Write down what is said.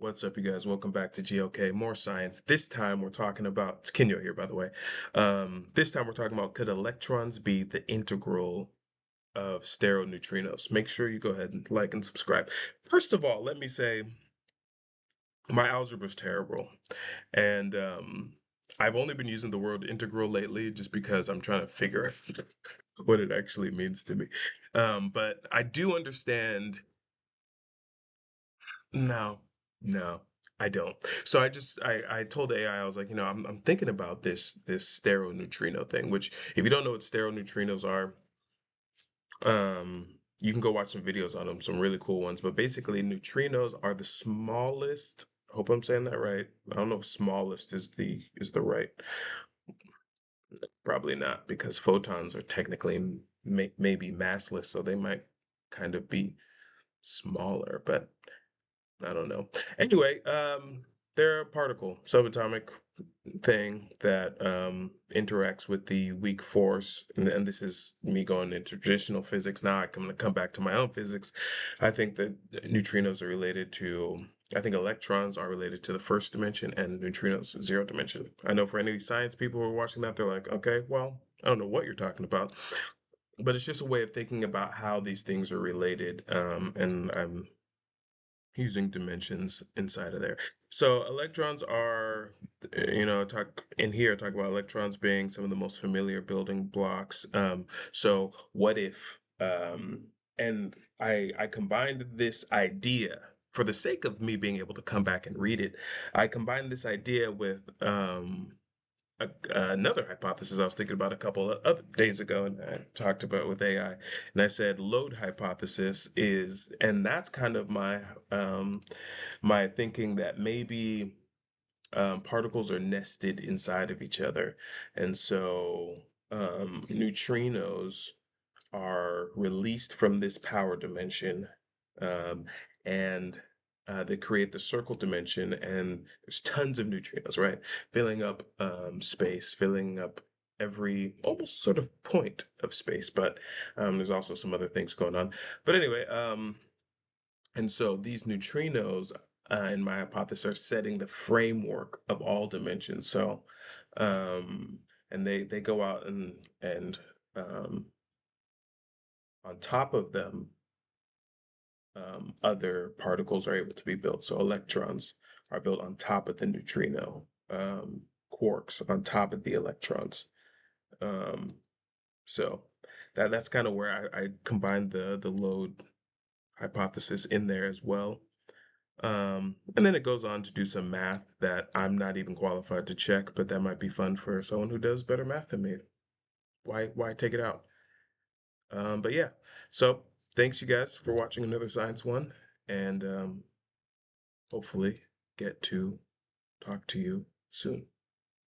What's up, you guys? Welcome back to GOK. More science. This time we're talking about, it's Kinyo here, by the way. This time we're talking about, could electrons be the integral of sterile neutrinos? Make sure you go ahead and like and subscribe. First of all, let me say my algebra is terrible. And I've only been using the word integral lately just because I'm trying to figure out what it actually means to me. But I do understand. No, no, I don't. So I told AI, I was like, I'm thinking about this sterile neutrino thing, which if you don't know what sterile neutrinos are, you can go watch some videos on them, some really cool ones. But basically, neutrinos are the smallest. Hope I'm saying that right. I don't know if smallest is the right. Probably not, because photons are technically maybe massless, so they might kind of be smaller, but I don't know. Anyway, they're a particle, subatomic thing that interacts with the weak force. And this is me going into traditional physics. Now I'm going to come back to my own physics. I think that neutrinos are related to, I think electrons are related to the first dimension and neutrinos, zero dimension. I know for any science people who are watching that, they're like, okay, well, I don't know what you're talking about. But it's just a way of thinking about how these things are related. And I'm using dimensions inside of there. So electrons are, talk about electrons being some of the most familiar building blocks. So what if, and I combined this idea for the sake of me being able to come back and read it. I combined this idea with another hypothesis I was thinking about a couple of other days ago, and I talked about with AI, and I said load hypothesis is, and that's kind of my thinking that maybe particles are nested inside of each other, and so neutrinos are released from this power dimension, um, and they create the circle dimension, and there's tons of neutrinos, right? Filling up space, filling up every almost sort of point of space, but there's also some other things going on. But anyway, and so these neutrinos, in my hypothesis, are setting the framework of all dimensions. So, um, and they go out and on top of them, other particles are able to be built. So electrons are built on top of the neutrino, quarks on top of the electrons. Um, so that's kind of where I combined the load hypothesis in there as well. And then it goes on to do some math that I'm not even qualified to check, but that might be fun for someone who does better math than me. Why take it out? But yeah, so thanks you guys for watching another science one, and hopefully get to talk to you soon.